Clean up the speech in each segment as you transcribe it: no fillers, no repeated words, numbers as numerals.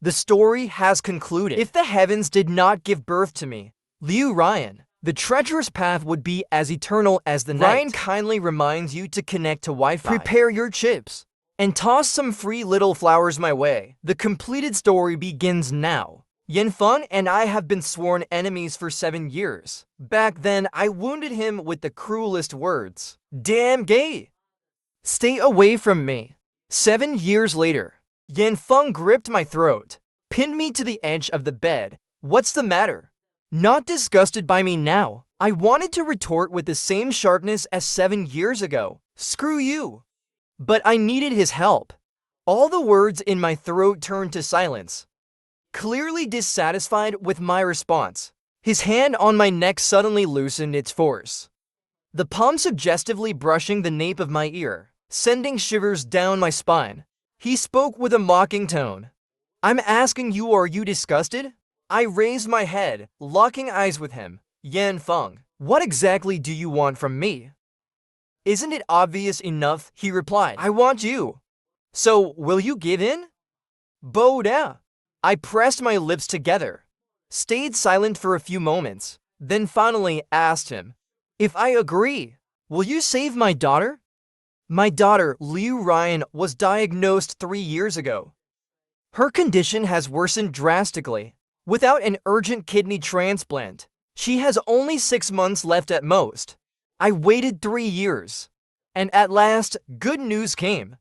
The story has concluded. If the heavens did not give birth to me, Liu Ryan, the treacherous path would be as eternal as the night. Ryan kindly reminds you to connect to Wi-Fi. Prepare your chips and toss some free little flowers my way. The completed story begins now. Yanfeng and I have been sworn enemies for 7 years. Back then, I wounded him with the cruelest words. Damn gay! Stay away from me. 7 years later, Yanfeng gripped my throat, pinned me to the edge of the bed. What's the matter? Not disgusted by me now. I wanted to retort with the same sharpness as 7 years ago. Screw you. But I needed his help. All the words in my throat turned to silence. Clearly dissatisfied with my response, his hand on my neck suddenly loosened its force, the palm suggestively brushing the nape of my ear, sending shivers down my spine. He spoke with a mocking tone. I'm asking you, are you disgusted? I raised my head, locking eyes with him. Yanfeng, what exactly do you want from me? Isn't it obvious enough? He replied. I want you. So, will you give in? Boda. I pressed my lips together, stayed silent for a few moments, then finally asked him, if I agree, will you save my daughter? My daughter, Liu Ryan, was diagnosed 3 years ago. Her condition has worsened drastically. Without an urgent kidney transplant, she has only 6 months left at most. I waited 3 years, and at last, good news came.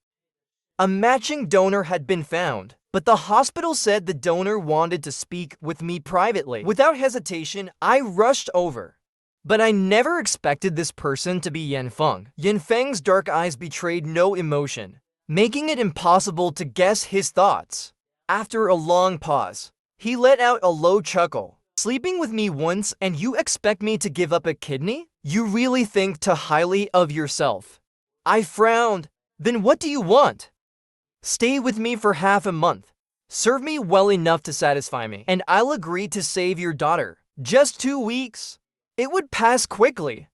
A matching donor had been found, but the hospital said the donor wanted to speak with me privately. Without hesitation, I rushed over. But I never expected this person to be Yanfeng. Yanfeng's dark eyes betrayed no emotion, making it impossible to guess his thoughts. After a long pause, he let out a low chuckle. Sleeping with me once and you expect me to give up a kidney? You really think too highly of yourself. I frowned. Then what do you want? Stay with me for half a month. Serve me well enough to satisfy me, and I'll agree to save your daughter. Just 2 weeks. It would pass quickly.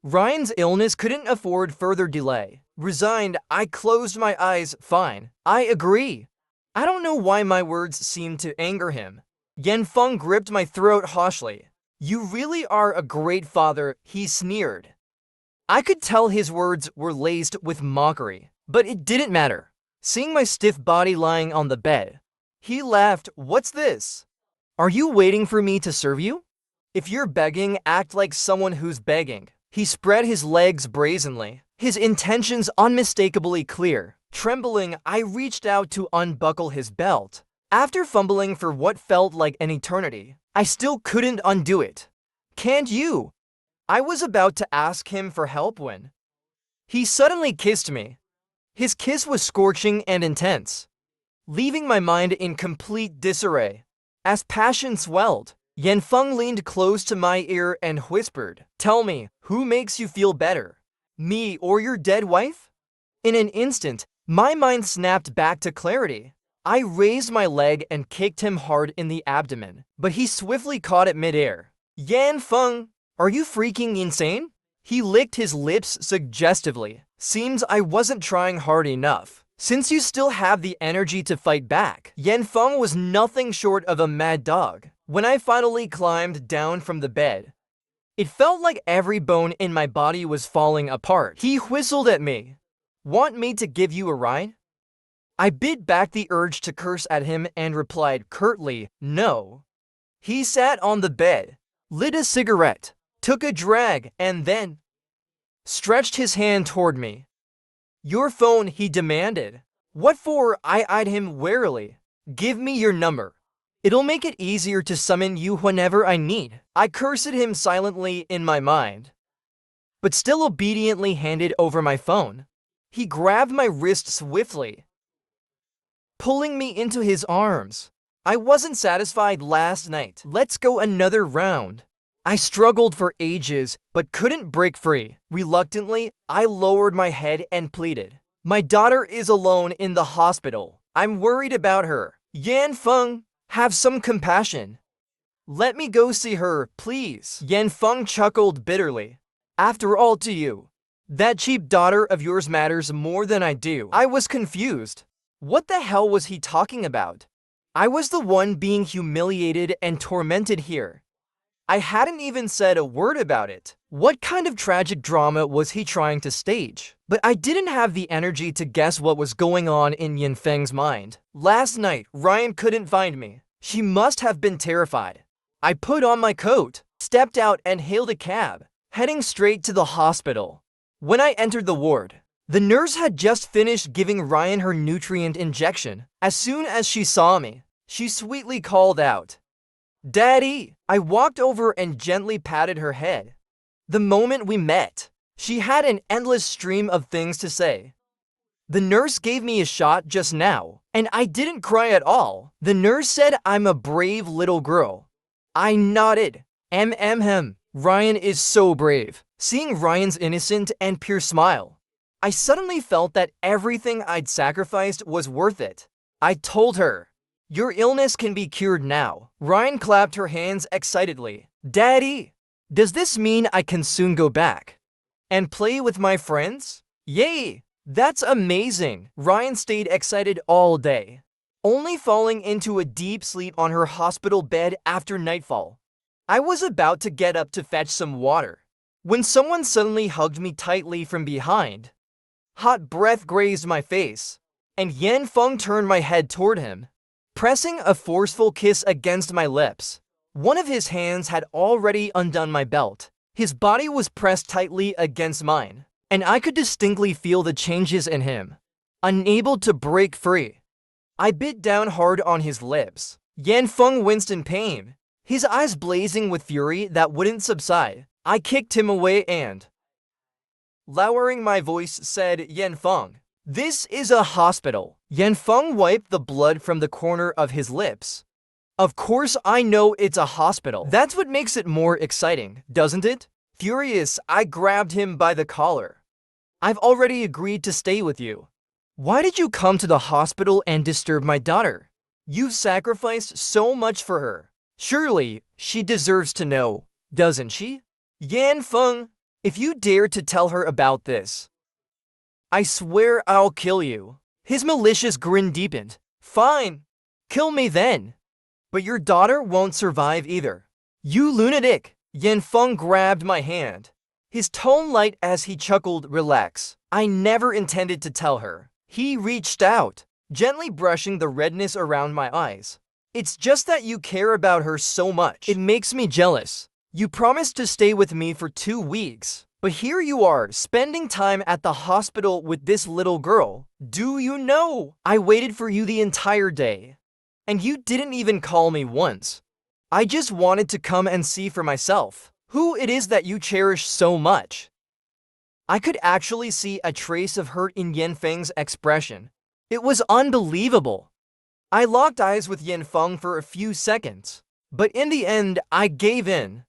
Ryan's illness couldn't afford further delay. Resigned, I closed my eyes. Fine, I agree. I don't know why my words seemed to anger him. Yanfeng gripped my throat harshly. You really are a great father, he sneered. I could tell his words were laced with mockery, but it didn't matter. Seeing my stiff body lying on the bed, he laughed. What's this? Are you waiting for me to serve you? If you're begging, act like someone who's begging. He spread his legs brazenly, his intentions unmistakably clear. Trembling, I reached out to unbuckle his belt. After fumbling for what felt like an eternity, I still couldn't undo it. Can't you? I was about to ask him for help when he suddenly kissed me. His kiss was scorching and intense, leaving my mind in complete disarray. As passion swelled, Yanfeng leaned close to my ear and whispered, tell me, who makes you feel better? Me or your dead wife? In an instant, my mind snapped back to clarity. I raised my leg and kicked him hard in the abdomen, but he swiftly caught it midair. Yanfeng, are you freaking insane? He licked his lips suggestively. Seems I wasn't trying hard enough. Since you still have the energy to fight back. Yanfeng was nothing short of a mad dog. When I finally climbed down from the bed, it felt like every bone in my body was falling apart. He whistled at me. Want me to give you a ride? I bit back the urge to curse at him and replied curtly, no. He sat on the bed, lit a cigarette, took a drag, and then stretched his hand toward me. Your phone, he demanded. What for? I eyed him warily. Give me your number. It'll make it easier to summon you whenever I need. I cursed him silently in my mind, but still obediently handed over my phone. He grabbed my wrist swiftly, pulling me into his arms. I wasn't satisfied last night. Let's go another round. I struggled for ages, but couldn't break free. Reluctantly, I lowered my head and pleaded. My daughter is alone in the hospital. I'm worried about her. Yanfeng, have some compassion. Let me go see her, please. Yanfeng chuckled bitterly. After all, to you, that cheap daughter of yours matters more than I do. I was confused. What the hell was he talking about? I was the one being humiliated and tormented here. I hadn't even said a word about it. What kind of tragic drama was he trying to stage? But I didn't have the energy to guess what was going on in Yinfeng's mind. Last night, Ryan couldn't find me. She must have been terrified. I put on my coat, stepped out and hailed a cab, heading straight to the hospital. When I entered the ward, the nurse had just finished giving Ryan her nutrient injection. As soon as she saw me, she sweetly called out, "Daddy!" I walked over and gently patted her head. The moment we met, she had an endless stream of things to say. The nurse gave me a shot just now, and I didn't cry at all. The nurse said I'm a brave little girl. I nodded. Ryan is so brave. Seeing Ryan's innocent and pure smile, I suddenly felt that everything I'd sacrificed was worth it. I told her, "Your illness can be cured now." Ryan clapped her hands excitedly. "Daddy, does this mean I can soon go back and play with my friends?" "Yay! That's amazing." Ryan stayed excited all day, only falling into a deep sleep on her hospital bed after nightfall. I was about to get up to fetch some water when someone suddenly hugged me tightly from behind. Hot breath grazed my face, and Yanfeng turned my head toward him, pressing a forceful kiss against my lips. One of his hands had already undone my belt. His body was pressed tightly against mine, and I could distinctly feel the changes in him. Unable to break free, I bit down hard on his lips. Yanfeng winced in pain, his eyes blazing with fury that wouldn't subside. I kicked him away and, lowering my voice, said, "Yanfeng, this is a hospital." Yanfeng wiped the blood from the corner of his lips. "Of course I know it's a hospital. That's what makes it more exciting, doesn't it?" Furious, I grabbed him by the collar. "I've already agreed to stay with you. Why did you come to the hospital and disturb my daughter? You've sacrificed so much for her. Surely, she deserves to know, doesn't she?" "Yanfeng, if you dare to tell her about this, I swear I'll kill you." His malicious grin deepened. "Fine, kill me then. But your daughter won't survive either. You lunatic." Yanfeng grabbed my hand, his tone light as he chuckled, "Relax. I never intended to tell her." He reached out, gently brushing the redness around my eyes. "It's just that you care about her so much. It makes me jealous. You promised to stay with me for 2 weeks, but here you are, spending time at the hospital with this little girl. Do you know? I waited for you the entire day, and you didn't even call me once. I just wanted to come and see for myself who it is that you cherish so much." I could actually see a trace of hurt in Yanfeng's expression. It was unbelievable. I locked eyes with Yanfeng for a few seconds, but in the end, I gave in.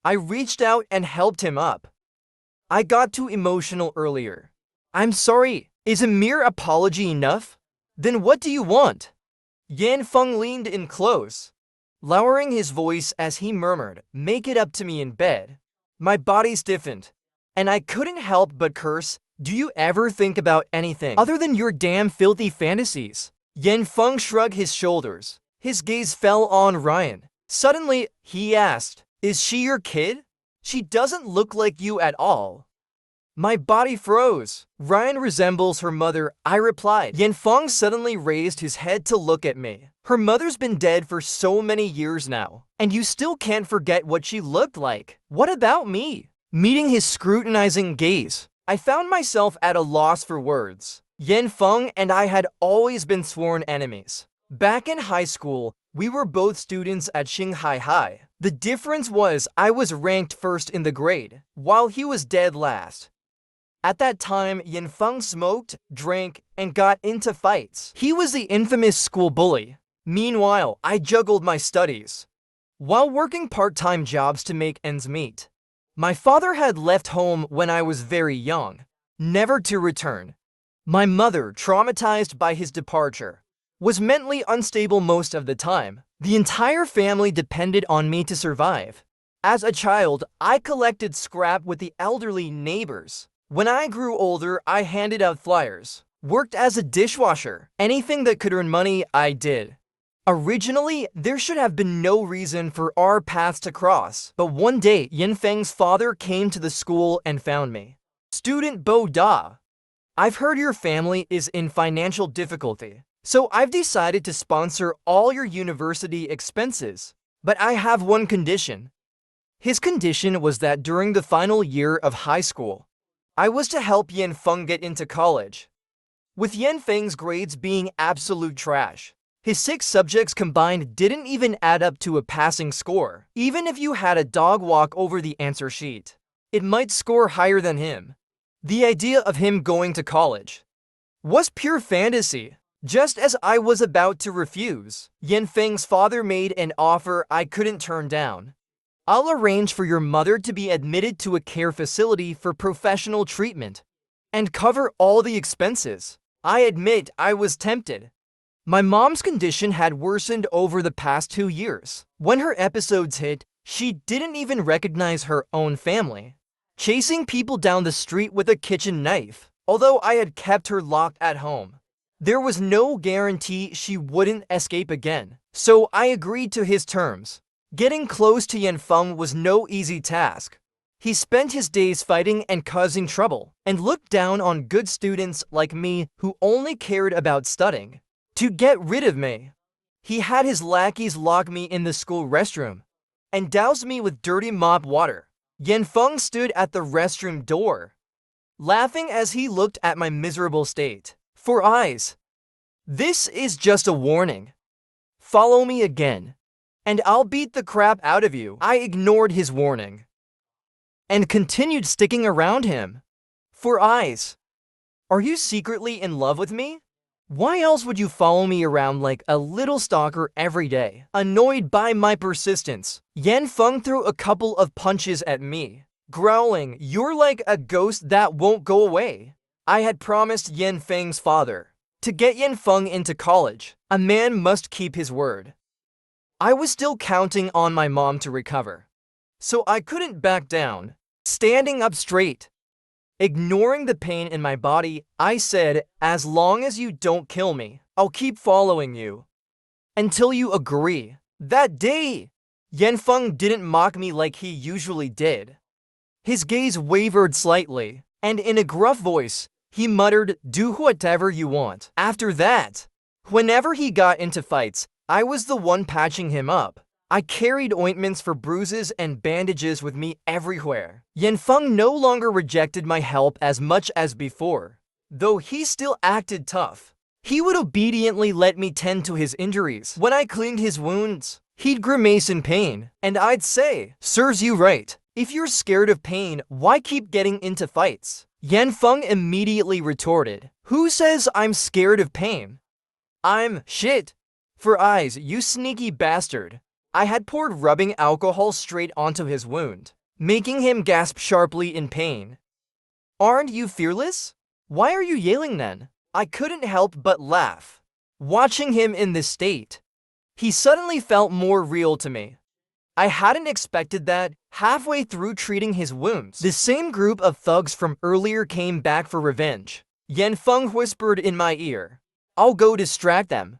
I reached out and helped him up. "I got too emotional earlier. I'm sorry. Is a mere apology enough? Then what do you want?" Yanfeng leaned in close, lowering his voice as he murmured, "Make it up to me in bed." My body stiffened, and I couldn't help but curse. "Do you ever think about anything other than your damn filthy fantasies?" Yanfeng shrugged his shoulders. His gaze fell on Ryan. Suddenly, he asked, "Is she your kid? She doesn't look like you at all." My body froze. "Ryan resembles her mother," I replied. Yanfeng suddenly raised his head to look at me. "Her mother's been dead for so many years now, and you still can't forget what she looked like. What about me?" Meeting his scrutinizing gaze, I found myself at a loss for words. Yanfeng and I had always been sworn enemies. Back in high school, we were both students at Shanghai High. The difference was I was ranked first in the grade, while he was dead last. At that time, Yanfeng smoked, drank, and got into fights. He was the infamous school bully. Meanwhile, I juggled my studies while working part-time jobs to make ends meet. My father had left home when I was very young, never to return. My mother, traumatized by his departure, was mentally unstable most of the time. The entire family depended on me to survive. As a child, I collected scrap with the elderly neighbors. When I grew older, I handed out flyers, worked as a dishwasher. Anything that could earn money, I did. Originally, there should have been no reason for our paths to cross, but one day, Yanfeng's father came to the school and found me. Student Bo Da, I've heard your family is in financial difficulty, so I've decided to sponsor all your university expenses. But I have one condition. His condition was that during the final year of high school, I was to help Yanfeng get into college. With Yanfeng's grades being absolute trash, his 6 subjects combined didn't even add up to a passing score. Even if you had a dog walk over the answer sheet, it might score higher than him. The idea of him going to college was pure fantasy. Just as I was about to refuse, Yanfeng's father made an offer I couldn't turn down. I'll arrange for your mother to be admitted to a care facility for professional treatment and cover all the expenses. I admit I was tempted. My mom's condition had worsened over the past 2 years. When her episodes hit, she didn't even recognize her own family, chasing people down the street with a kitchen knife. Although I had kept her locked at home, there was no guarantee she wouldn't escape again. So I agreed to his terms. Getting close to Yanfeng was no easy task. He spent his days fighting and causing trouble, and looked down on good students like me who only cared about studying. To get rid of me, he had his lackeys lock me in the school restroom and douse me with dirty mop water. Yanfeng stood at the restroom door, laughing as he looked at my miserable state. For eyes, this is just a warning. Follow me again, and I'll beat the crap out of you. I ignored his warning and continued sticking around him. For eyes, are you secretly in love with me? Why else would you follow me around like a little stalker every day? Annoyed by my persistence, Yanfeng threw a couple of punches at me, growling, "You're like a ghost that won't go away." I had promised Yanfeng's father to get Yanfeng into college. A man must keep his word. I was still counting on my mom to recover, so I couldn't back down. Standing up straight, ignoring the pain in my body, I said, "As long as you don't kill me, I'll keep following you until you agree." That day, Yanfeng didn't mock me like he usually did. His gaze wavered slightly, and in a gruff voice, he muttered, "Do whatever you want." After that, whenever he got into fights, I was the one patching him up. I carried ointments for bruises and bandages with me everywhere. Yanfeng no longer rejected my help as much as before. Though he still acted tough, he would obediently let me tend to his injuries. When I cleaned his wounds, he'd grimace in pain, and I'd say, "Serves you right. If you're scared of pain, why keep getting into fights?" Yanfeng immediately retorted, "Who says I'm scared of pain? I'm shit." For eyes, you sneaky bastard. I had poured rubbing alcohol straight onto his wound, making him gasp sharply in pain. "Aren't you fearless? Why are you yelling then?" I couldn't help but laugh. Watching him in this state, he suddenly felt more real to me. I hadn't expected that. Halfway through treating his wounds, the same group of thugs from earlier came back for revenge. Yanfeng whispered in my ear, "I'll go distract them.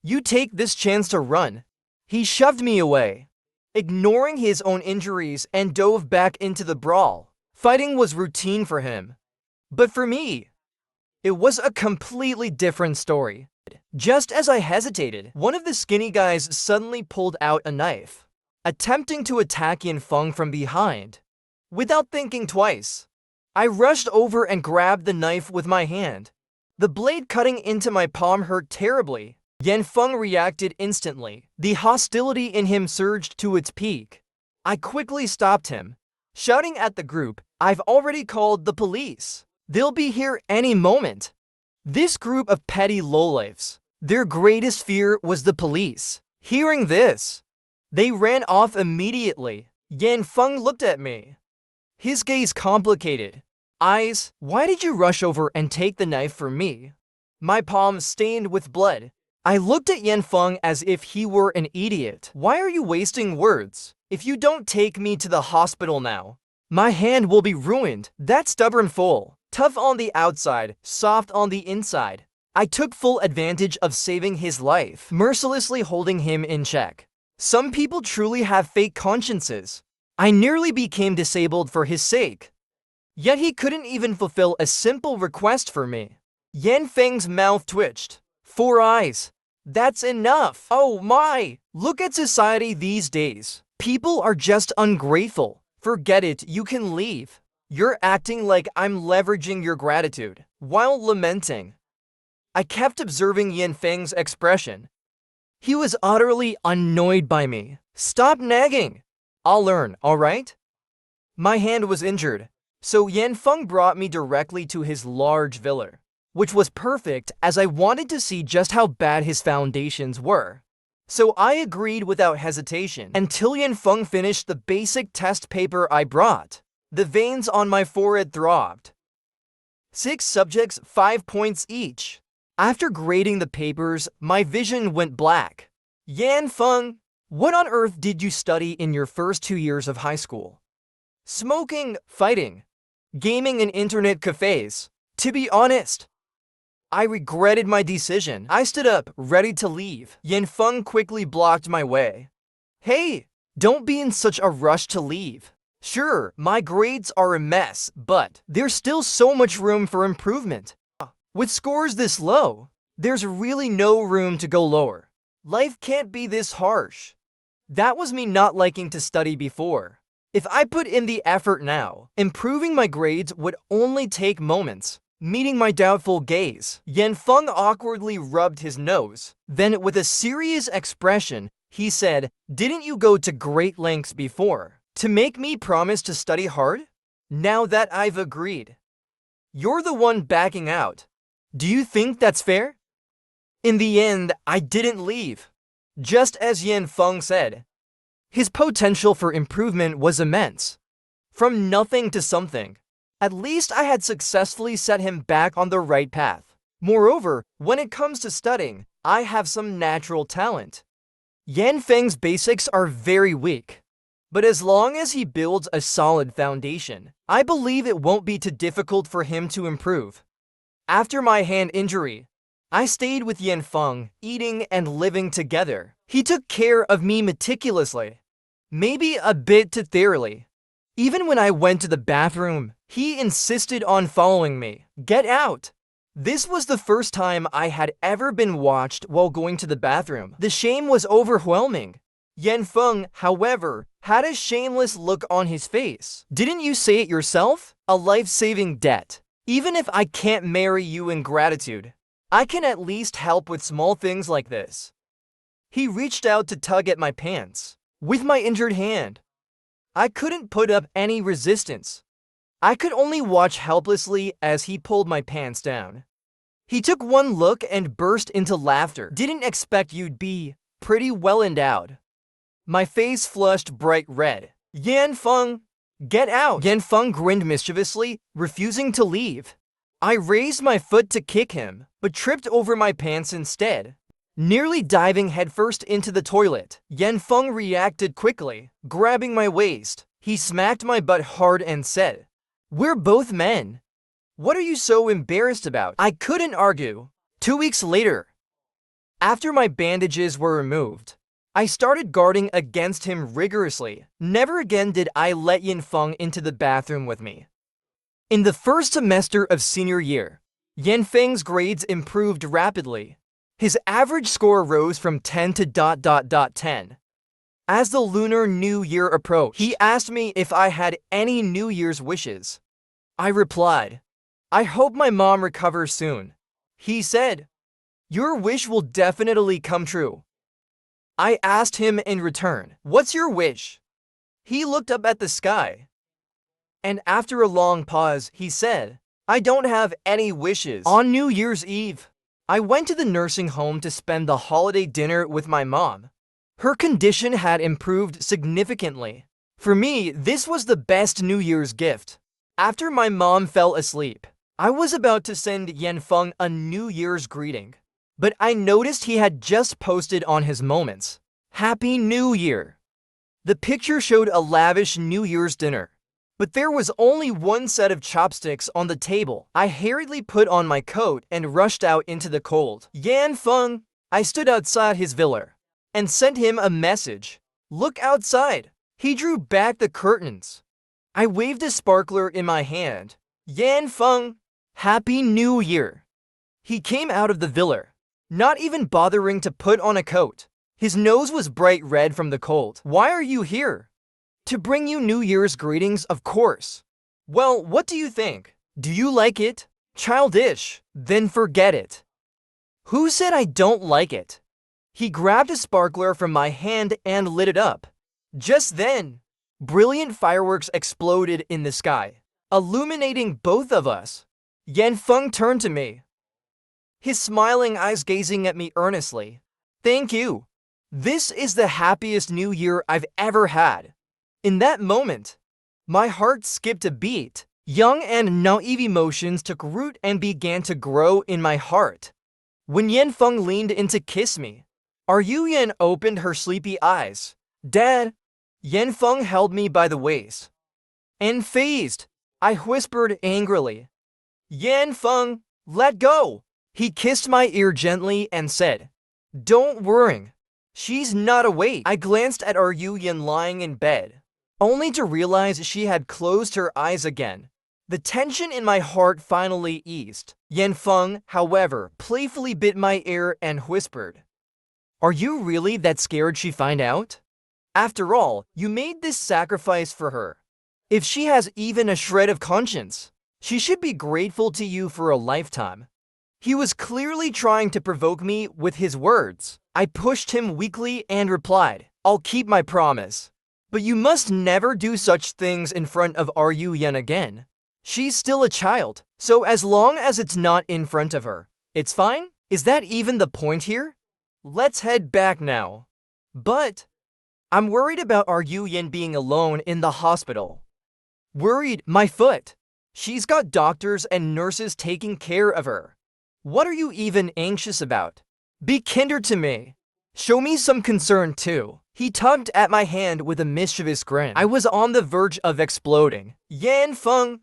You take this chance to run." He shoved me away, ignoring his own injuries, and dove back into the brawl. Fighting was routine for him. But for me, it was a completely different story. Just as I hesitated, one of the skinny guys suddenly pulled out a knife, attempting to attack Yanfeng from behind. Without thinking twice, I rushed over and grabbed the knife with my hand. The blade cutting into my palm hurt terribly. Yanfeng reacted instantly. The hostility in him surged to its peak. I quickly stopped him, shouting at the group, "I've already called the police. They'll be here any moment." This group of petty lowlifes, their greatest fear was the police. Hearing this, they ran off immediately. Yanfeng looked at me, his gaze complicated. "Eyes, why did you rush over and take the knife from me?" My palm stained with blood. I looked at Yanfeng as if he were an idiot. "Why are you wasting words? If you don't take me to the hospital now, my hand will be ruined." That stubborn fool, tough on the outside, soft on the inside. I took full advantage of saving his life, mercilessly holding him in check. Some people truly have fake consciences. I nearly became disabled for his sake. Yet he couldn't even fulfill a simple request for me. Yanfeng's mouth twitched. 4 eyes. That's enough. Oh my! Look at society these days. People are just ungrateful. Forget it, you can leave. You're acting like I'm leveraging your gratitude, while lamenting. I kept observing Yanfeng's expression. He was utterly annoyed by me. Stop nagging. I'll learn, alright? My hand was injured, so Yanfeng brought me directly to his large villa, which was perfect as I wanted to see just how bad his foundations were. So I agreed without hesitation until Yanfeng finished the basic test paper I brought. The veins on my forehead throbbed. 6 subjects, 5 points each. After grading the papers, my vision went black. Yanfeng, what on earth did you study in your first 2 years of high school? Smoking, fighting, gaming in internet cafes. To be honest, I regretted my decision. I stood up, ready to leave. Yanfeng quickly blocked my way. Hey, don't be in such a rush to leave. Sure, my grades are a mess, but there's still so much room for improvement. With scores this low, there's really no room to go lower. Life can't be this harsh. That was me not liking to study before. If I put in the effort now, improving my grades would only take moments. Meeting my doubtful gaze, Yanfeng awkwardly rubbed his nose. Then, with a serious expression, he said, "Didn't you go to great lengths before to make me promise to study hard? Now that I've agreed, you're the one backing out. Do you think that's fair?" In the end, I didn't leave. Just as Yanfeng said, his potential for improvement was immense. From nothing to something. At least I had successfully set him back on the right path. Moreover, when it comes to studying, I have some natural talent. Yanfeng's basics are very weak, but as long as he builds a solid foundation, I believe it won't be too difficult for him to improve. After my hand injury, I stayed with Yanfeng, eating and living together. He took care of me meticulously, maybe a bit too thoroughly. Even when I went to the bathroom, he insisted on following me. Get out! This was the first time I had ever been watched while going to the bathroom. The shame was overwhelming. Yanfeng, however, had a shameless look on his face. Didn't you say it yourself? A life-saving debt. Even if I can't marry you in gratitude, I can at least help with small things like this. He reached out to tug at my pants. With my injured hand, I couldn't put up any resistance. I could only watch helplessly as he pulled my pants down. He took one look and burst into laughter. Didn't expect you'd be pretty well endowed. My face flushed bright red. Yanfeng, get out! Yanfeng grinned mischievously, refusing to leave. I raised my foot to kick him, but tripped over my pants instead. Nearly diving headfirst into the toilet, Yanfeng reacted quickly, grabbing my waist. He smacked my butt hard and said, "We're both men. What are you so embarrassed about?" I couldn't argue. 2 weeks later, after my bandages were removed, I started guarding against him rigorously. Never again did I let Yanfeng into the bathroom with me. In the first semester of senior year, Yanfeng's grades improved rapidly. His average score rose from 10 to ... 10. As the Lunar New Year approached, he asked me if I had any New Year's wishes. I replied, "I hope my mom recovers soon." He said, "Your wish will definitely come true." I asked him in return, "What's your wish?" He looked up at the sky, and after a long pause, he said, "I don't have any wishes." On New Year's Eve, I went to the nursing home to spend the holiday dinner with my mom. Her condition had improved significantly. For me, this was the best New Year's gift. After my mom fell asleep, I was about to send Yanfeng a New Year's greeting, but I noticed he had just posted on his Moments, "Happy New Year." The picture showed a lavish New Year's dinner, But there was only one set of chopsticks on the table. I hurriedly put on my coat and rushed out into the cold. Yan Feng. I stood outside his villa and sent him a message. Look outside. He drew back the curtains. I waved a sparkler in my hand. Yan Feng, Happy New Year. He came out of the villa, not even bothering to put on a coat. His nose was bright red from the cold. Why are you here? To bring you New Year's greetings, of course. Well, what do you think? Do you like it? Childish. Then forget it. Who said I don't like it? He grabbed a sparkler from my hand and lit it up. Just then, brilliant fireworks exploded in the sky, illuminating both of us. Yan Feng turned to me, his smiling eyes gazing at me earnestly. Thank you. This is the happiest New Year I've ever had. In that moment, my heart skipped a beat. Young and naive emotions took root and began to grow in my heart. When Yan Feng leaned in to kiss me, Yan opened her sleepy eyes. Dad! Yan Feng held me by the waist. Unfazed, I whispered angrily. Yan Feng, let go! He kissed my ear gently and said, Don't worry. She's not awake. I glanced at Yan lying in bed, only to realize she had closed her eyes again. The tension in my heart finally eased. Yan Feng, however, playfully bit my ear and whispered, Are you really that scared she'd find out? After all, you made this sacrifice for her. If she has even a shred of conscience, she should be grateful to you for a lifetime. He was clearly trying to provoke me with his words. I pushed him weakly and replied, I'll keep my promise. But you must never do such things in front of Yan again. She's still a child, so as long as it's not in front of her, it's fine? Is that even the point here? Let's head back now. But I'm worried about Yan being alone in the hospital. Worried, my foot. She's got doctors and nurses taking care of her. What are you even anxious about? Be kinder to me. Show me some concern too. He tugged at my hand with a mischievous grin. I was on the verge of exploding. Yan Feng,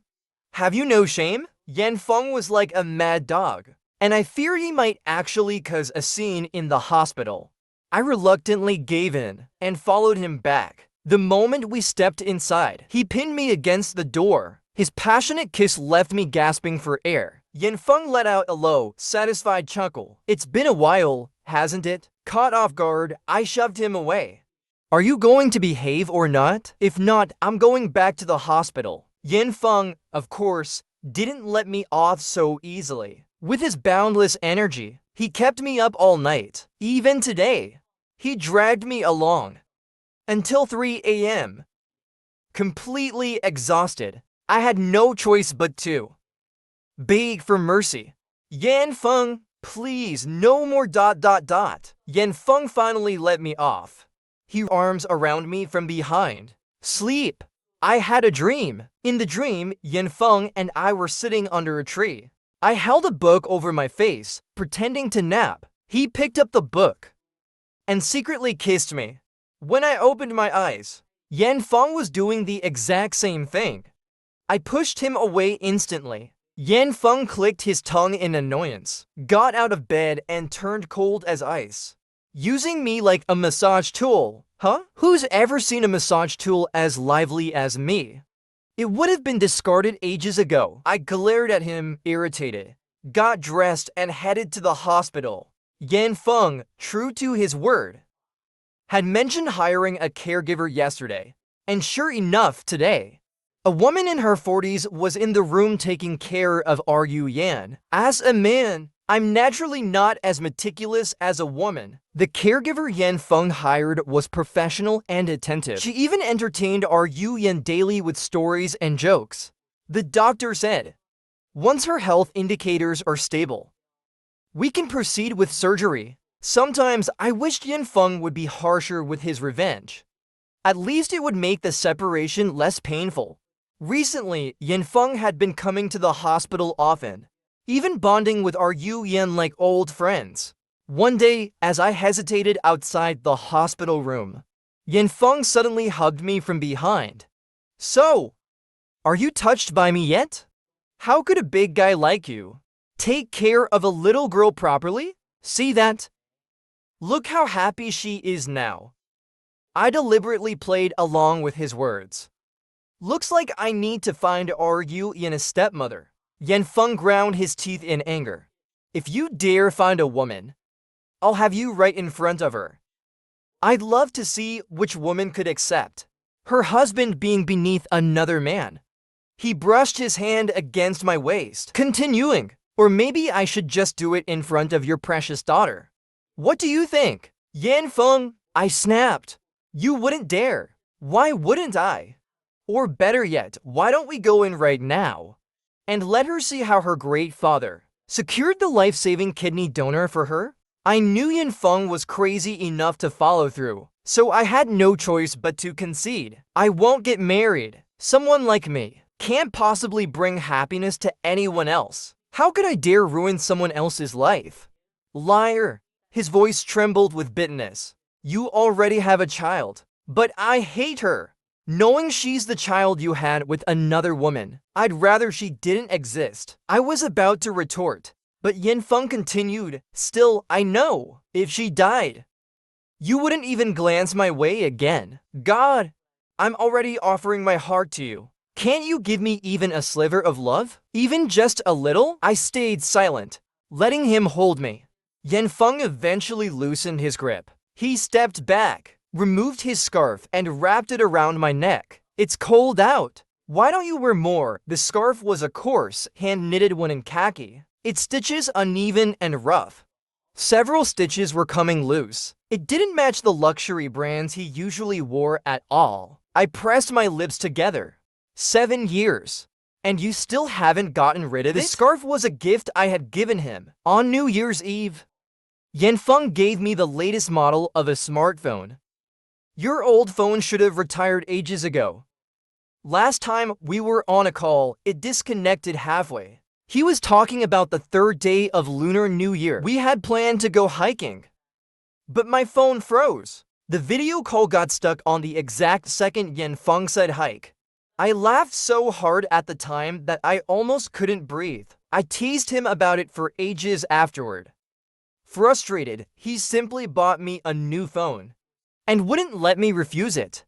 have you no shame? Yan Feng was like a mad dog, and I fear he might actually cause a scene in the hospital. I reluctantly gave in and followed him back. The moment we stepped inside, he pinned me against the door. His passionate kiss left me gasping for air. Yan Feng let out a low, satisfied chuckle. It's been a while, hasn't it? Caught off guard, I shoved him away. Are you going to behave or not? If not, I'm going back to the hospital. Yan Feng, of course, didn't let me off so easily. With his boundless energy, he kept me up all night. Even today, he dragged me along until 3 a.m. Completely exhausted, I had no choice but to beg for mercy. Yan Feng, please, no more ... Yan Feng finally let me off. He arms around me from behind. Sleep. I had a dream. In the dream, Yan Feng and I were sitting under a tree. I held a book over my face, pretending to nap. He picked up the book and secretly kissed me. When I opened my eyes, Yan Feng was doing the exact same thing. I pushed him away instantly. Yan Feng clicked his tongue in annoyance, got out of bed and turned cold as ice, using me like a massage tool. Huh? Who's ever seen a massage tool as lively as me? It would have been discarded ages ago. I glared at him, irritated, got dressed and headed to the hospital. Yan Feng, true to his word, had mentioned hiring a caregiver yesterday, and sure enough, today, a woman in her 40s was in the room taking care of Yan. As a man, I'm naturally not as meticulous as a woman. The caregiver Yan Feng hired was professional and attentive. She even entertained Yan daily with stories and jokes. The doctor said, once her health indicators are stable, we can proceed with surgery. Sometimes I wished Yan Feng would be harsher with his revenge. At least it would make the separation less painful. Recently, Yan Feng had been coming to the hospital often, even bonding with Yan like old friends. One day, as I hesitated outside the hospital room, Yan Feng suddenly hugged me from behind. So, Are you touched by me yet? How could a big guy like you take care of a little girl properly? See that? Look how happy she is now. I deliberately played along with his words. Looks like I need to find Yu in a stepmother. Yanfeng ground his teeth in anger. If you dare find a woman, I'll have you right in front of her. I'd love to see which woman could accept her husband being beneath another man. He brushed his hand against my waist, continuing, or maybe I should just do it in front of your precious daughter. What do you think? Yanfeng, I snapped. You wouldn't dare. Why wouldn't I? Or better yet, why don't we go in right now and let her see how her great father secured the life-saving kidney donor for her? I knew Yanfeng was crazy enough to follow through, so I had no choice but to concede. I won't get married. Someone like me can't possibly bring happiness to anyone else. How could I dare ruin someone else's life? Liar. His voice trembled with bitterness. You already have a child, but I hate her. Knowing she's the child you had with another woman, I'd rather she didn't exist. I was about to retort, but Yanfeng continued, still, I know, if she died, you wouldn't even glance my way again. God, I'm already offering my heart to you. Can't you give me even a sliver of love? Even just a little? I stayed silent, letting him hold me. Yanfeng eventually loosened his grip. He stepped back, removed his scarf, and wrapped it around my neck. It's cold out. Why don't you wear more? The scarf was a coarse, hand-knitted one in khaki. Its stitches uneven and rough. Several stitches were coming loose. It didn't match the luxury brands he usually wore at all. I pressed my lips together. 7 years. And you still haven't gotten rid of it? The scarf was a gift I had given him on New Year's Eve. Yanfeng gave me the latest model of a smartphone. Your old phone should have retired ages ago. Last time we were on a call, it disconnected halfway. He was talking about the 3rd day of Lunar New Year. We had planned to go hiking, but my phone froze. The video call got stuck on the exact second Yanfeng said hike. I laughed so hard at the time that I almost couldn't breathe. I teased him about it for ages afterward. Frustrated, he simply bought me a new phone and wouldn't let me refuse it.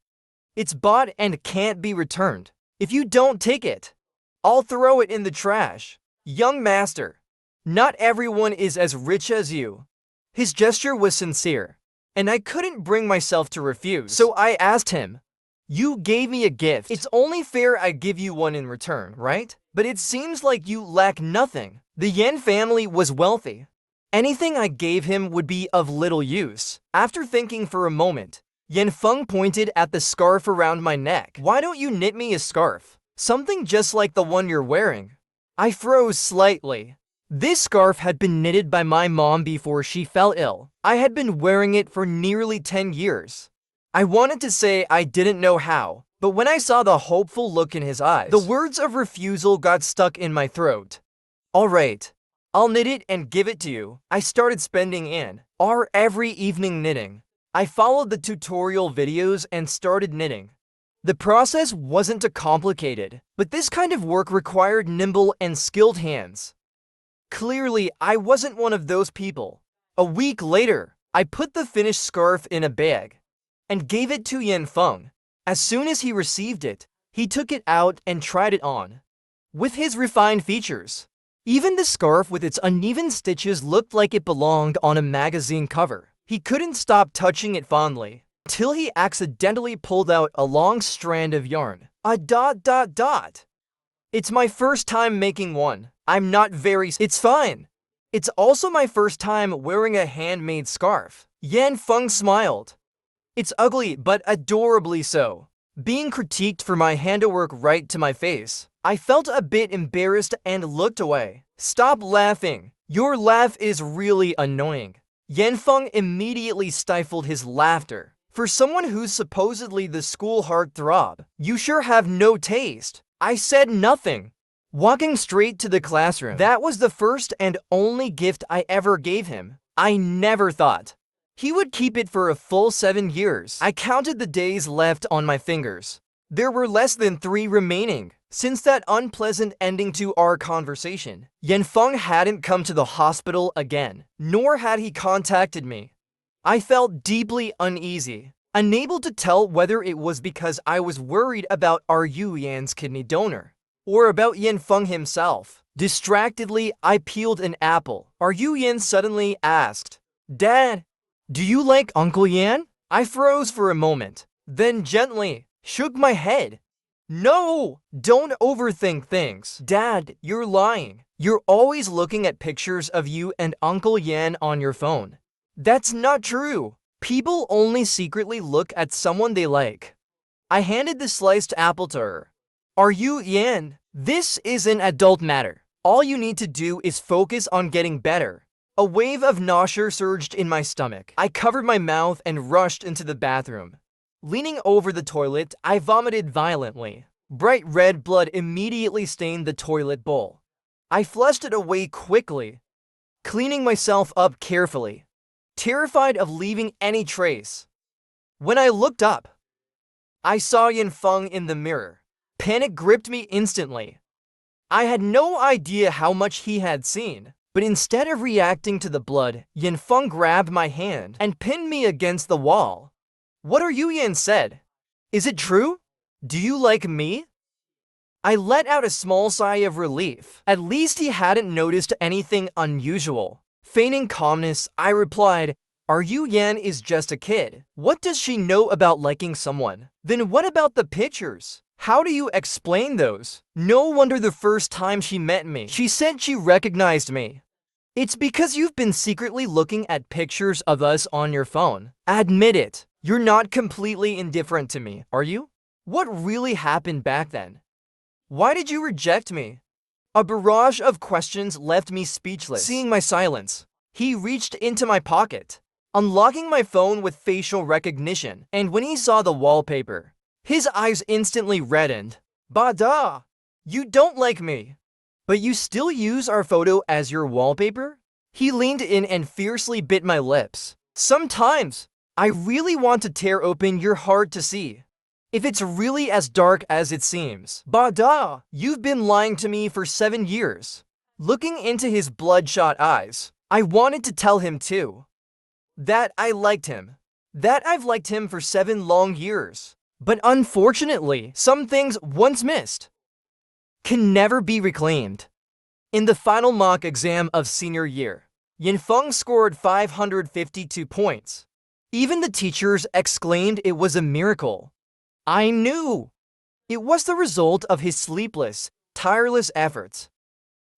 It's bought and can't be returned. If you don't take it, I'll throw it in the trash. Young master, not everyone is as rich as you. His gesture was sincere, and I couldn't bring myself to refuse. So I asked him, you gave me a gift. It's only fair I give you one in return, right? But it seems like you lack nothing. The Yan family was wealthy. Anything I gave him would be of little use. After thinking for a moment, Yanfeng pointed at the scarf around my neck. Why don't you knit me a scarf? Something just like the one you're wearing. I froze slightly. This scarf had been knitted by my mom before she fell ill. I had been wearing it for nearly 10 years. I wanted to say I didn't know how, but when I saw the hopeful look in his eyes, the words of refusal got stuck in my throat. All right, I'll knit it and give it to you. I started spending an hour every evening knitting. I followed the tutorial videos and started knitting. The process wasn't too complicated, but this kind of work required nimble and skilled hands. Clearly, I wasn't one of those people. A week later, I put the finished scarf in a bag and gave it to Yanfeng. As soon as he received it, he took it out and tried it on. With his refined features, even the scarf with its uneven stitches looked like it belonged on a magazine cover. He couldn't stop touching it fondly, till he accidentally pulled out a long strand of yarn. It's my first time making one. I'm not very... It's fine. It's also my first time wearing a handmade scarf. Yanfeng smiled. It's ugly, but adorably so. Being critiqued for my handiwork right to my face, I felt a bit embarrassed and looked away. Stop laughing. Your laugh is really annoying. Yanfeng immediately stifled his laughter. For someone who's supposedly the school heartthrob, you sure have no taste. I said nothing. Walking straight to the classroom. That was the first and only gift I ever gave him. I never thought he would keep it for a full 7 years. I counted the days left on my fingers. There were less than 3 remaining. Since that unpleasant ending to our conversation, Yanfeng hadn't come to the hospital again, nor had he contacted me. I felt deeply uneasy, unable to tell whether it was because I was worried about Yan's kidney donor, or about Yanfeng himself. Distractedly, I peeled an apple. Yan suddenly asked, "Dad, do you like Uncle Yan?" I froze for a moment, then gently shook my head. "No, don't overthink things. Dad, you're lying. You're always looking at pictures of you and Uncle Yan on your phone. That's not true. People only secretly look at someone they like." I handed the sliced apple to her. "Yan, this is an adult matter. All you need to do is focus on getting better." A wave of nausea surged in my stomach. I covered my mouth and rushed into the bathroom. Leaning over the toilet, I vomited violently. Bright red blood immediately stained the toilet bowl. I flushed it away quickly, cleaning myself up carefully, terrified of leaving any trace. When I looked up, I saw Yanfeng in the mirror. Panic gripped me instantly. I had no idea how much he had seen, but instead of reacting to the blood, Yanfeng grabbed my hand and pinned me against the wall. "What are you?" Yan said. "Is it true? Do you like me?" I let out a small sigh of relief. At least he hadn't noticed anything unusual. Feigning calmness, I replied, Yan is just a kid. What does she know about liking someone? Then what about the pictures? How do you explain those? No wonder the first time she met me, she said she recognized me. It's because you've been secretly looking at pictures of us on your phone. Admit it. You're not completely indifferent to me, are you? What really happened back then? Why did you reject me? A barrage of questions left me speechless. Seeing my silence, he reached into my pocket, unlocking my phone with facial recognition, and when he saw the wallpaper, his eyes instantly reddened. "Bada! You don't like me, but you still use our photo as your wallpaper?" He leaned in and fiercely bit my lips. "Sometimes, I really want to tear open your heart to see if it's really as dark as it seems." "Bada! You've been lying to me for 7 years." Looking into his bloodshot eyes, I wanted to tell him too. That I liked him. That I've liked him for 7 long years. But unfortunately, some things once missed can never be reclaimed. In the final mock exam of senior year, Yanfeng scored 552 points. Even the teachers exclaimed it was a miracle. I knew it was the result of his sleepless, tireless efforts.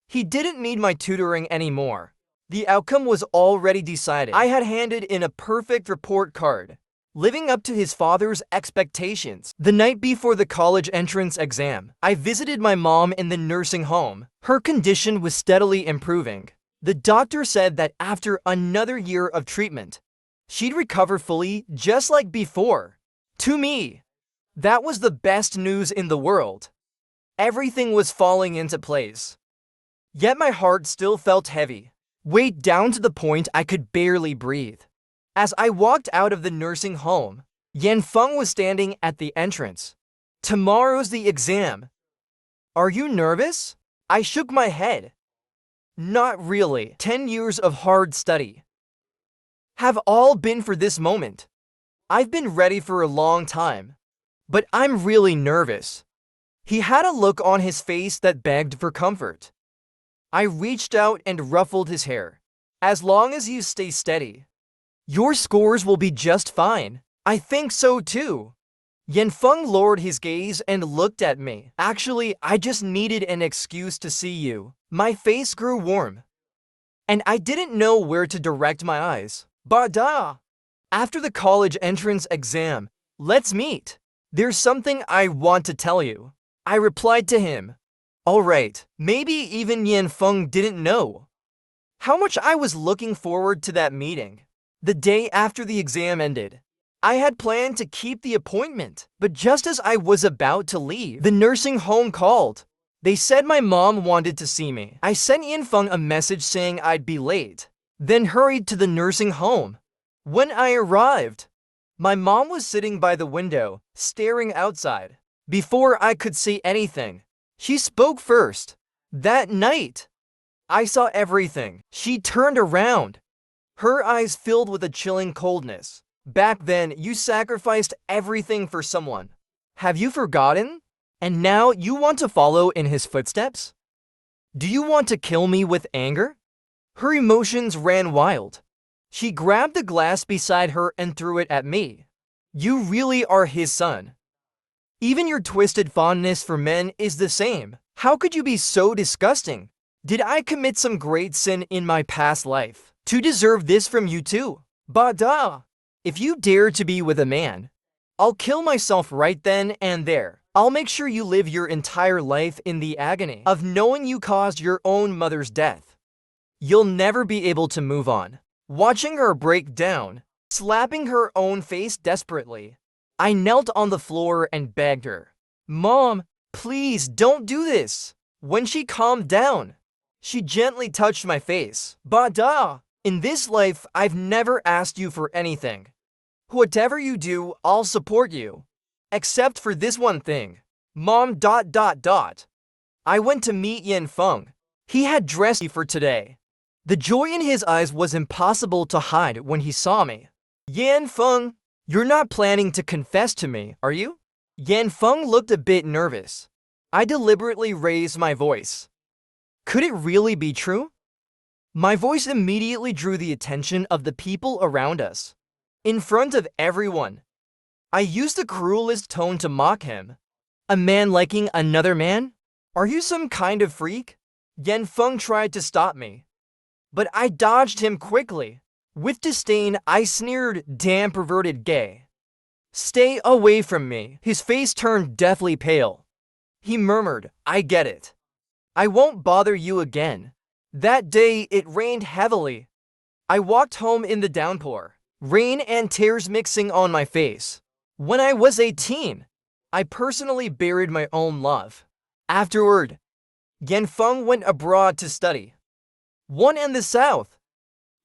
He didn't need my tutoring anymore. The outcome was already decided. I had handed in a perfect report card, living up to his father's expectations. The night before the college entrance exam, I visited my mom in the nursing home. Her condition was steadily improving. The doctor said that after another year of treatment, she'd recover fully just like before. To me, that was the best news in the world. Everything was falling into place. Yet my heart still felt heavy, weighed down to the point I could barely breathe. As I walked out of the nursing home, Yanfeng was standing at the entrance. "Tomorrow's the exam. Are you nervous?" I shook my head. "Not really. 10 years of hard study have all been for this moment. I've been ready for a long time, but I'm really nervous." He had a look on his face that begged for comfort. I reached out and ruffled his hair. "As long as you stay steady, your scores will be just fine." "I think so too." Yanfeng lowered his gaze and looked at me. "Actually, I just needed an excuse to see you." My face grew warm, and I didn't know where to direct my eyes. "Bada! After the college entrance exam, let's meet. There's something I want to tell you." I replied to him. All right, maybe even Yanfeng didn't know how much I was looking forward to that meeting. The day after the exam ended, I had planned to keep the appointment, but just as I was about to leave, the nursing home called. They said my mom wanted to see me. I sent Yanfeng a message saying I'd be late, then hurried to the nursing home. When I arrived, my mom was sitting by the window, staring outside. Before I could say anything, She spoke first. That night, I saw everything. She turned around, her eyes filled with a chilling coldness. Back then, you sacrificed everything for someone. Have you forgotten? And now you want to follow in his footsteps? Do you want to kill me with anger? Her emotions ran wild. She grabbed the glass beside her and threw it at me. You really are his son. Even your twisted fondness for men is the same. How could you be so disgusting? Did I commit some great sin in my past life to deserve this from you too? Bada! If you dare to be with a man, I'll kill myself right then and there. I'll make sure you live your entire life in the agony of knowing you caused your own mother's death. You'll never be able to move on. Watching her break down, slapping her own face desperately, I knelt on the floor and begged her, "Mom, please don't do this." When she calmed down, she gently touched my face. Bada! In this life, I've never asked you for anything. Whatever you do, I'll support you. Except for this one thing. Mom ... I went to meet Yan Feng. He had dressed me for today. The joy in his eyes was impossible to hide when he saw me. Yan Feng, you're not planning to confess to me, are you? Yan Feng looked a bit nervous. I deliberately raised my voice. Could it really be true? My voice immediately drew the attention of the people around us. In front of everyone, I used the cruelest tone to mock him. A man liking another man? Are you some kind of freak? Yan Feng tried to stop me, but I dodged him quickly. With disdain, I sneered, "Damn perverted gay. Stay away from me." His face turned deathly pale. He murmured, "I get it. I won't bother you again." That day, it rained heavily. I walked home in the downpour, rain and tears mixing on my face. When I was 18, I personally buried my own love. Afterward, Yan Feng went abroad to study. One in the south,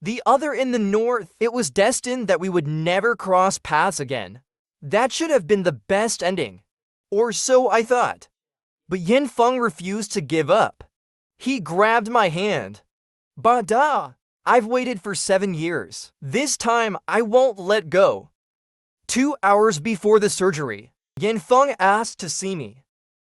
the other in the north. It was destined that we would never cross paths again. That should have been the best ending, or so I thought. But Yan Feng refused to give up. He grabbed my hand. Bada! I've waited for 7 years. This time, I won't let go. 2 hours before the surgery, Yan Feng asked to see me.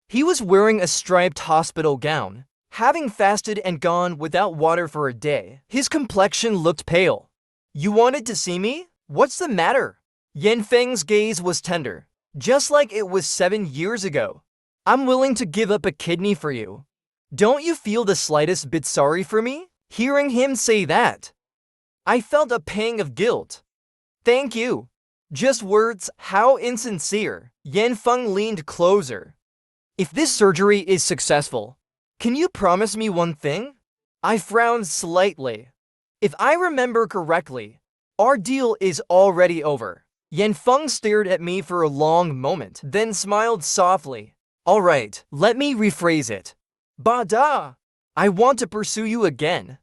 He was wearing a striped hospital gown, having fasted and gone without water for a day. His complexion looked pale. "You wanted to see me? What's the matter?" Yan Feng's gaze was tender, just like it was 7 years ago. "I'm willing to give up a kidney for you. Don't you feel the slightest bit sorry for me?" Hearing him say that, I felt a pang of guilt. "Thank you. Just words, how insincere." Yan Feng leaned closer. "If this surgery is successful, can you promise me one thing?" I frowned slightly. "If I remember correctly, our deal is already over." Yan Feng stared at me for a long moment, then smiled softly. "All right, let me rephrase it. Bada! I want to pursue you again."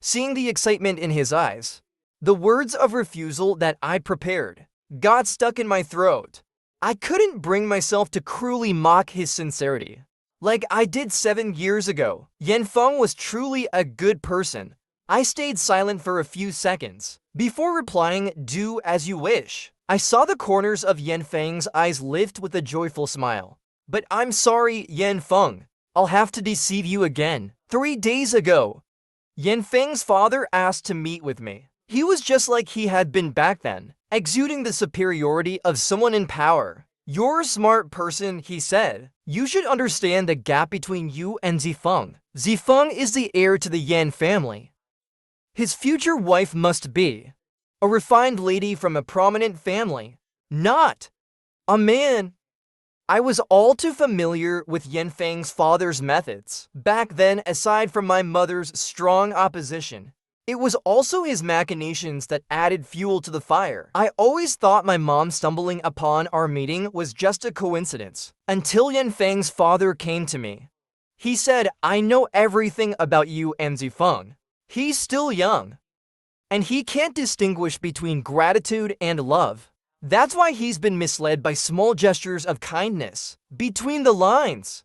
Seeing the excitement in his eyes, the words of refusal that I prepared got stuck in my throat. I couldn't bring myself to cruelly mock his sincerity, like I did 7 years ago. Yan Feng was truly a good person. I stayed silent for a few seconds. Before replying, "Do as you wish," I saw the corners of Yan Feng's eyes lift with a joyful smile. "But I'm sorry, Yan Feng. I'll have to deceive you again. 3 days ago, Yan Feng's father asked to meet with me. He was just like he had been back then, exuding the superiority of someone in power. 'You're a smart person,' he said. 'You should understand the gap between you and Zifeng. Zifeng is the heir to the Yan family. His future wife must be a refined lady from a prominent family, not a man.'" I was all too familiar with Yan Feng's father's methods. Back then, aside from my mother's strong opposition, it was also his machinations that added fuel to the fire. I always thought my mom stumbling upon our meeting was just a coincidence, until Yan Feng's father came to me. He said, "I know everything about you and Zifeng. He's still young, and he can't distinguish between gratitude and love. That's why he's been misled by small gestures of kindness. Between the lines,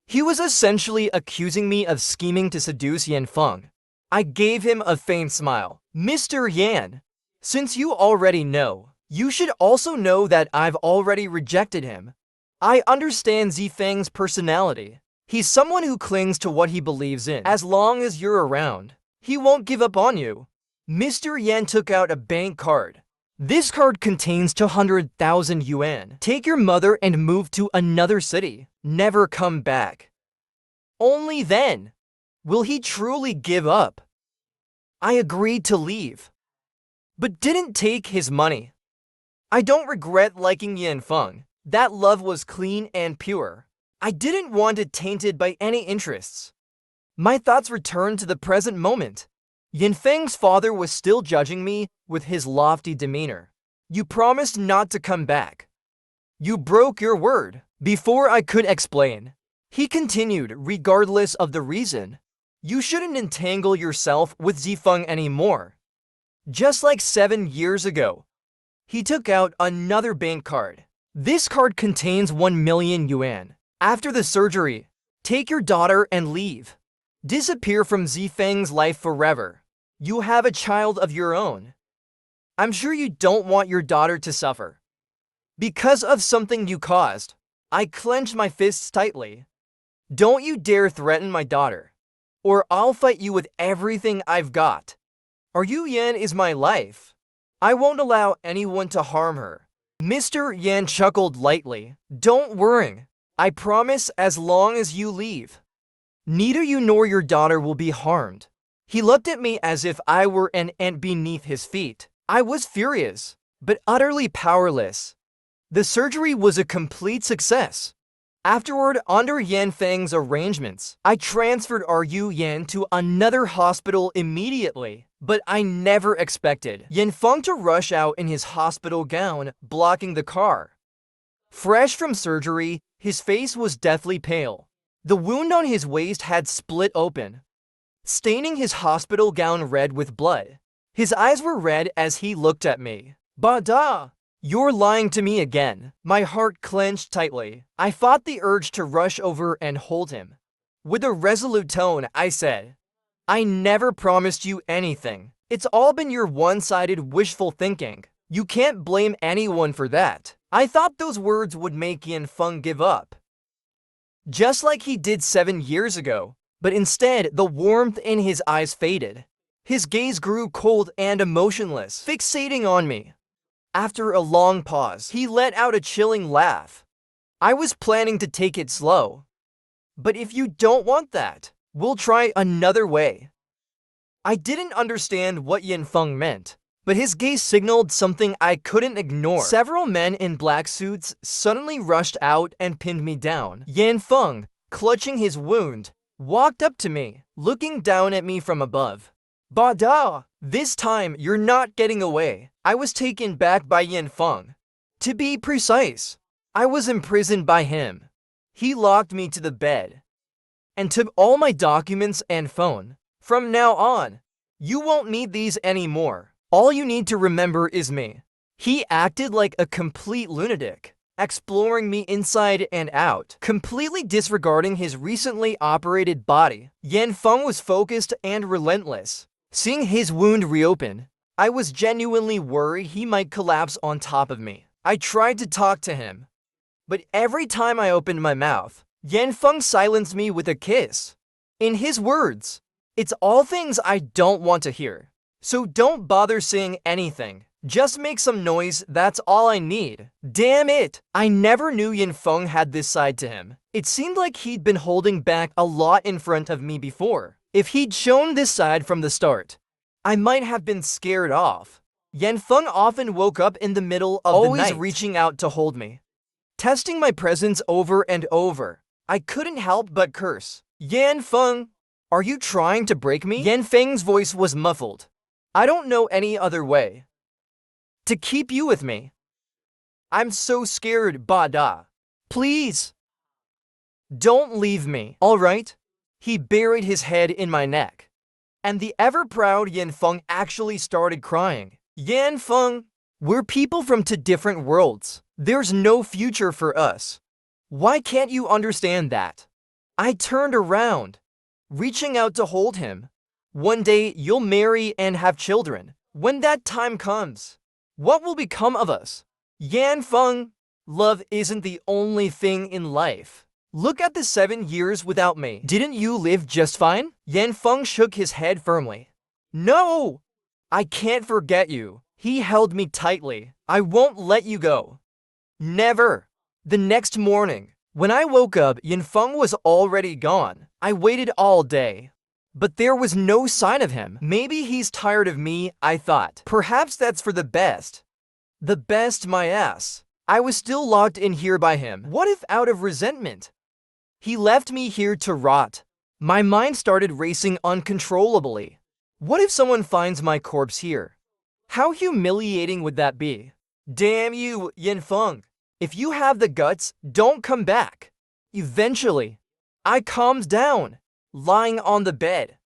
He was essentially accusing me of scheming to seduce Yanfeng. I gave him a faint smile. Mr. Yan, since you already know, you should also know that I've already rejected him. I understand Zifeng's personality. He's someone who clings to what he believes in. As long as you're around, he won't give up on you. Mr. Yan took out a bank card. This card contains 200,000 yuan. Take your mother and move to another city. Never come back. Only then will he truly give up. I agreed to leave, but didn't take his money. I don't regret liking Yanfeng. That love was clean and pure. I didn't want it tainted by any interests. My thoughts returned to the present moment. Yanfeng's father was still judging me with his lofty demeanor. You promised not to come back. You broke your word. Before I could explain, he continued, regardless of the reason. You shouldn't entangle yourself with Zifeng anymore. Just like 7 years ago, he took out another bank card. This card contains 1 million yuan. After the surgery, take your daughter and leave. Disappear from Zifeng's life forever. You have a child of your own. I'm sure you don't want your daughter to suffer because of something you caused. I clenched my fists tightly. Don't you dare threaten my daughter, or I'll fight you with everything I've got. Yu Yan is my life. I won't allow anyone to harm her. Mr. Yan chuckled lightly. Don't worry. I promise as long as you leave, neither you nor your daughter will be harmed. He looked at me as if I were an ant beneath his feet. I was furious, but utterly powerless. The surgery was a complete success. Afterward, under Yanfeng's arrangements, I transferred Yu Yan to another hospital immediately. But I never expected Yanfeng to rush out in his hospital gown, blocking the car. Fresh from surgery, his face was deathly pale. The wound on his waist had split open, staining his hospital gown red with blood. His eyes were red as he looked at me. Bada! You're lying to me again. My heart clenched tightly. I fought the urge to rush over and hold him. With a resolute tone, I said, I never promised you anything. It's all been your one-sided wishful thinking. You can't blame anyone for that. I thought those words would make Yanfeng give up, just like he did 7 years ago. But instead, the warmth in his eyes faded. His gaze grew cold and emotionless, fixating on me. After a long pause, he let out a chilling laugh. I was planning to take it slow. But if you don't want that, we'll try another way. I didn't understand what Yanfeng meant, but his gaze signaled something I couldn't ignore. Several men in black suits suddenly rushed out and pinned me down. Yanfeng, clutching his wound, walked up to me, looking down at me from above. Bada! This time, you're not getting away. I was taken back by Yanfeng. To be precise, I was imprisoned by him. He locked me to the bed and took all my documents and phone. From now on, you won't need these anymore. All you need to remember is me. He acted like a complete lunatic, exploring me inside and out, completely disregarding his recently operated body. Yanfeng was focused and relentless. Seeing his wound reopen, I was genuinely worried he might collapse on top of me. I tried to talk to him, but every time I opened my mouth, Yanfeng silenced me with a kiss. In his words, it's all things I don't want to hear. So don't bother saying anything. Just make some noise, that's all I need. Damn it! I never knew Yanfeng had this side to him. It seemed like he'd been holding back a lot in front of me before. If he'd shown this side from the start, I might have been scared off. Yanfeng often woke up in the middle of the night, always reaching out to hold me, testing my presence over and over. I couldn't help but curse. Yanfeng, are you trying to break me? Yanfeng's voice was muffled. I don't know any other way to keep you with me. I'm so scared, Bada. Please, don't leave me, all right? He buried his head in my neck, and the ever-proud Yanfeng actually started crying. Yanfeng, we're people from two different worlds. There's no future for us. Why can't you understand that? I turned around, reaching out to hold him. One day you'll marry and have children. When that time comes, what will become of us? Yanfeng, love isn't the only thing in life. Look at the 7 years without me. Didn't you live just fine? Yanfeng shook his head firmly. No! I can't forget you. He held me tightly. I won't let you go. Never. The next morning, when I woke up, Yanfeng was already gone. I waited all day, but there was no sign of him. Maybe he's tired of me, I thought. Perhaps that's for the best. The best, my ass. I was still locked in here by him. What if out of resentment he left me here to rot? My mind started racing uncontrollably. What if someone finds my corpse here? How humiliating would that be? Damn you, Yanfeng. If you have the guts, don't come back. Eventually, I calmed down, lying on the bed.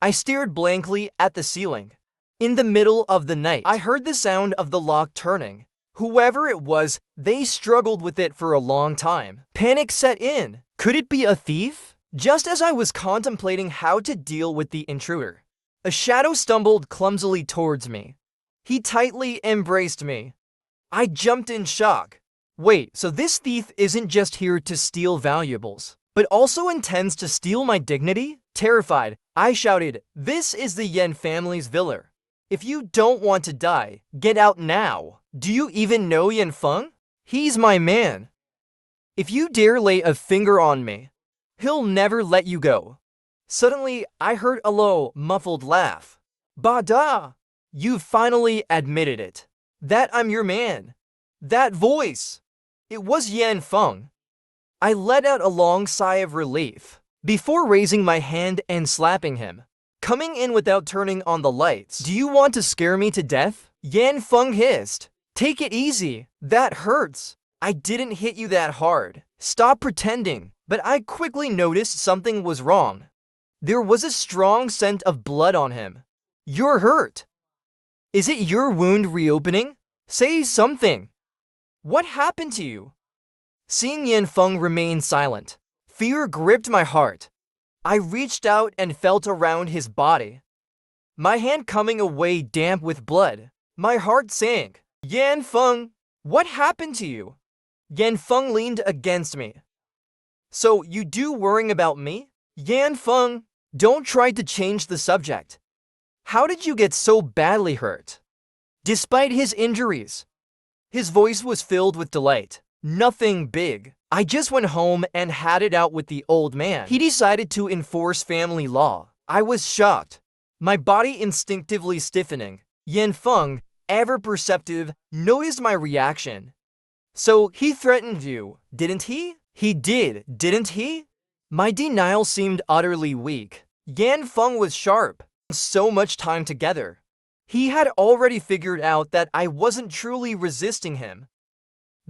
I stared blankly at the ceiling. In the middle of the night, I heard the sound of the lock turning. Whoever it was, they struggled with it for a long time. Panic set in. Could it be a thief? Just as I was contemplating how to deal with the intruder, a shadow stumbled clumsily towards me. He tightly embraced me. I jumped in shock. Wait, so this thief isn't just here to steal valuables, but also intends to steal my dignity? Terrified, I shouted, "This is the Yan family's villa. If you don't want to die, get out now." Do you even know Yanfeng? He's my man. If you dare lay a finger on me, he'll never let you go. Suddenly, I heard a low, muffled laugh. Bada! You finally admitted it. That I'm your man. That voice. It was Yanfeng. I let out a long sigh of relief before raising my hand and slapping him, coming in without turning on the lights. Do you want to scare me to death? Yanfeng hissed. Take it easy. That hurts. I didn't hit you that hard. Stop pretending. But I quickly noticed something was wrong. There was a strong scent of blood on him. You're hurt. Is it your wound reopening? Say something. What happened to you? Seeing Yanfeng remain silent, fear gripped my heart. I reached out and felt around his body, my hand coming away damp with blood. My heart sank. Yanfeng, what happened to you? Yanfeng leaned against me. So you do worrying about me? Yanfeng, don't try to change the subject. How did you get so badly hurt? Despite his injuries, his voice was filled with delight. Nothing big. I just went home and had it out with the old man. He decided to enforce family law. I was shocked, my body instinctively stiffening. Yanfeng, ever perceptive, noticed my reaction. So he threatened you, didn't he? He did, didn't he? My denial seemed utterly weak. Yanfeng was sharp. So much time together. He had already figured out that I wasn't truly resisting him.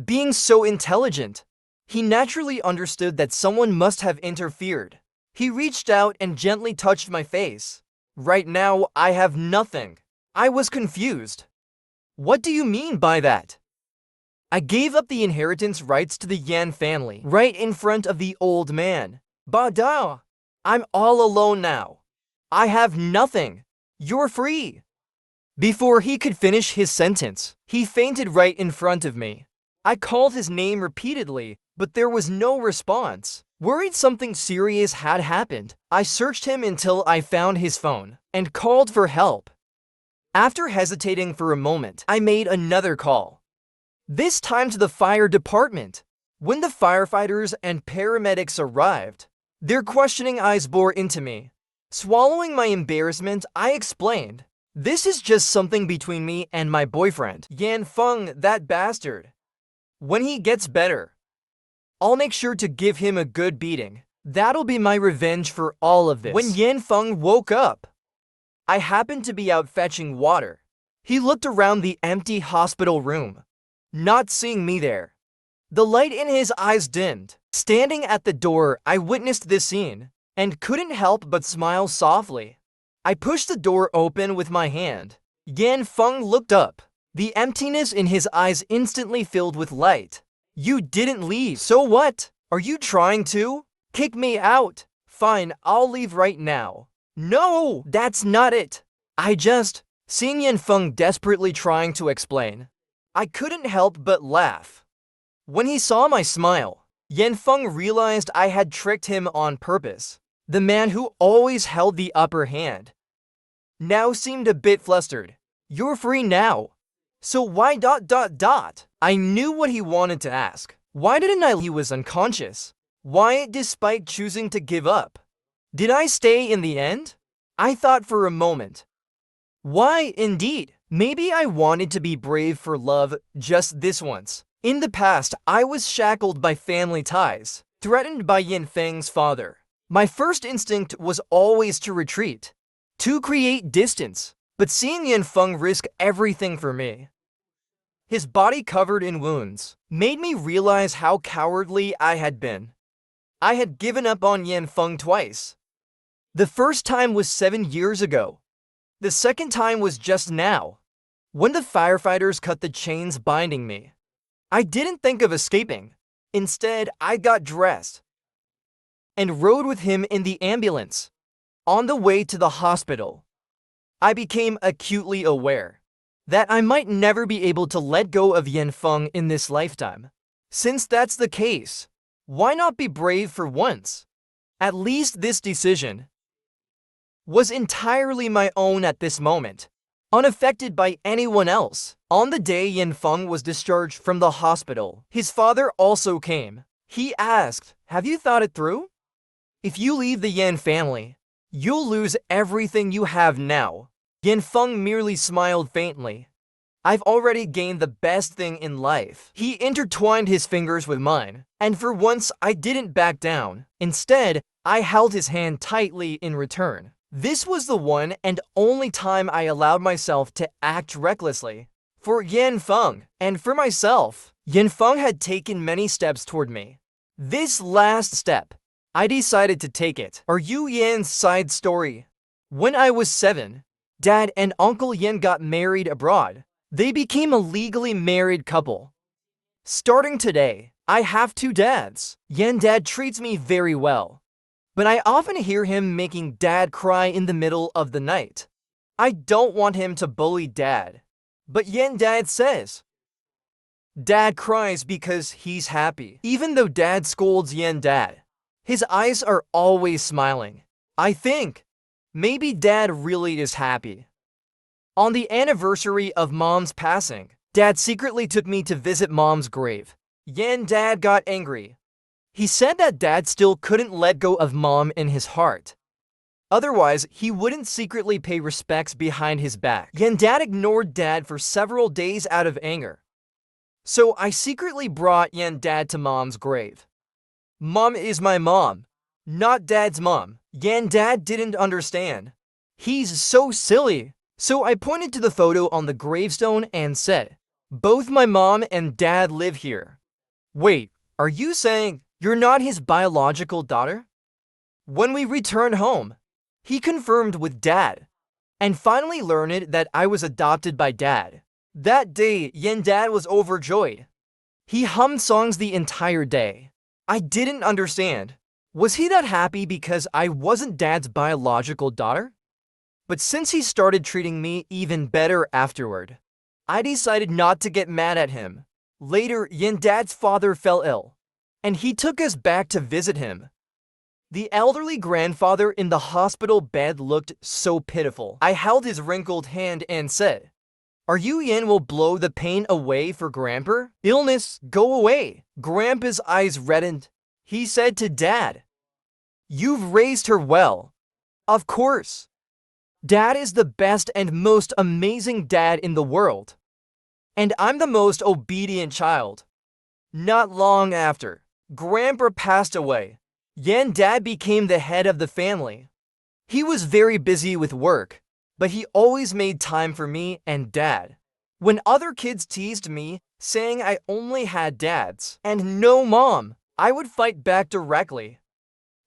Being so intelligent, he naturally understood that someone must have interfered. He reached out and gently touched my face. Right now, I have nothing. I was confused. What do you mean by that? I gave up the inheritance rights to the Yan family, right in front of the old man. Bada! I'm all alone now. I have nothing. You're free. Before he could finish his sentence, he fainted right in front of me. I called his name repeatedly, but there was no response. Worried something serious had happened, I searched him until I found his phone and called for help. After hesitating for a moment, I made another call. This time to the fire department. When the firefighters and paramedics arrived, their questioning eyes bore into me. Swallowing my embarrassment, I explained, "This is just something between me and my boyfriend, Yanfeng, that bastard. When he gets better, I'll make sure to give him a good beating. That'll be my revenge for all of this." When Yanfeng woke up, I happened to be out fetching water. He looked around the empty hospital room, not seeing me there. The light in his eyes dimmed. Standing at the door, I witnessed this scene and couldn't help but smile softly. I pushed the door open with my hand. Yanfeng looked up. The emptiness in his eyes instantly filled with light. "You didn't leave. So what? Are you trying to Kick me out. Fine, I'll leave right now. No, that's not it. Seeing Yanfeng desperately trying to explain, I couldn't help but laugh. When he saw my smile, Yanfeng realized I had tricked him on purpose. The man who always held the upper hand now seemed a bit flustered. You're free now. So why ... I knew what he wanted to ask. Why didn't I? He was unconscious. Why, despite choosing to give up? Did I stay in the end? I thought for a moment. Why, indeed. Maybe I wanted to be brave for love just this once. In the past, I was shackled by family ties, threatened by Yanfeng's father. My first instinct was always to retreat, to create distance. But seeing Yanfeng risk everything for me, his body covered in wounds, made me realize how cowardly I had been. I had given up on Yanfeng twice. The first time was 7 years ago. The second time was just now, when the firefighters cut the chains binding me. I didn't think of escaping. Instead, I got dressed and rode with him in the ambulance. On the way to the hospital, I became acutely aware that I might never be able to let go of Yanfeng in this lifetime. Since that's the case, why not be brave for once? At least this decision was entirely my own at this moment, unaffected by anyone else. On the day Yanfeng was discharged from the hospital, his father also came. He asked, "Have you thought it through? If you leave the Yan family, you'll lose everything you have now." Yanfeng merely smiled faintly. I've already gained the best thing in life. He intertwined his fingers with mine, and for once I didn't back down. Instead, I held his hand tightly in return. This was the one and only time I allowed myself to act recklessly. For Yanfeng, and for myself, Yanfeng had taken many steps toward me. This last step, I decided to take it. Are you Yan's side story? When I was 7, Dad and Uncle Yan got married abroad. They became a legally married couple. Starting today, I have 2 dads. Yan Dad treats me very well, but I often hear him making Dad cry in the middle of the night. I don't want him to bully Dad, but Yan Dad says Dad cries because he's happy. Even though Dad scolds Yan Dad, his eyes are always smiling. I think maybe Dad really is happy. On the anniversary of Mom's passing, Dad secretly took me to visit Mom's grave. Yan Dad got angry. He said that Dad still couldn't let go of Mom in his heart. Otherwise, he wouldn't secretly pay respects behind his back. Yan Dad ignored Dad for several days out of anger. So I secretly brought Yan Dad to Mom's grave. Mom is my mom, not Dad's mom. Yan Dad didn't understand. He's so silly. So I pointed to the photo on the gravestone and said, "Both my mom and Dad live here." Wait, are you saying you're not his biological daughter? When we returned home, he confirmed with Dad, and finally learned that I was adopted by Dad. That day, Yan Dad was overjoyed. He hummed songs the entire day. I didn't understand. Was he that happy because I wasn't Dad's biological daughter? But since he started treating me even better afterward, I decided not to get mad at him. Later, Yan Dad's father fell ill, and he took us back to visit him. The elderly grandfather in the hospital bed looked so pitiful. I held his wrinkled hand and said, "Are you Yan will blow the pain away for Grandpa? Illness, go away." Grandpa's eyes reddened. He said to Dad, "You've raised her well." Of course. Dad is the best and most amazing dad in the world. And I'm the most obedient child. Not long after, Grandpa passed away. Yan Dad became the head of the family. He was very busy with work, but he always made time for me and Dad. When other kids teased me, saying I only had dads and no mom, I would fight back directly.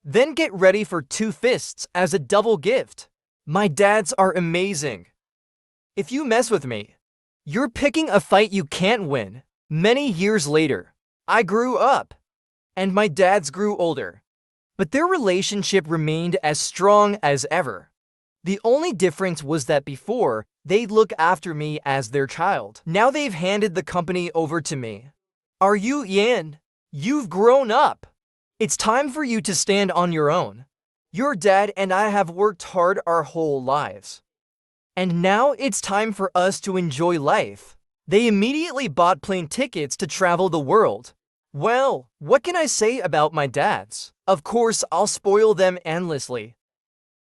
Then get ready for 2 fists as a double gift. My dads are amazing. If you mess with me, you're picking a fight you can't win. Many years later, I grew up, and my dads grew older. but their relationship remained as strong as ever. The only difference was that before, they'd look after me as their child. Now they've handed the company over to me. Are you Yan? You've grown up. It's time for you to stand on your own. Your dad and I have worked hard our whole lives. And now it's time for us to enjoy life. They immediately bought plane tickets to travel the world. Well, what can I say about my dads? Of course, I'll spoil them endlessly.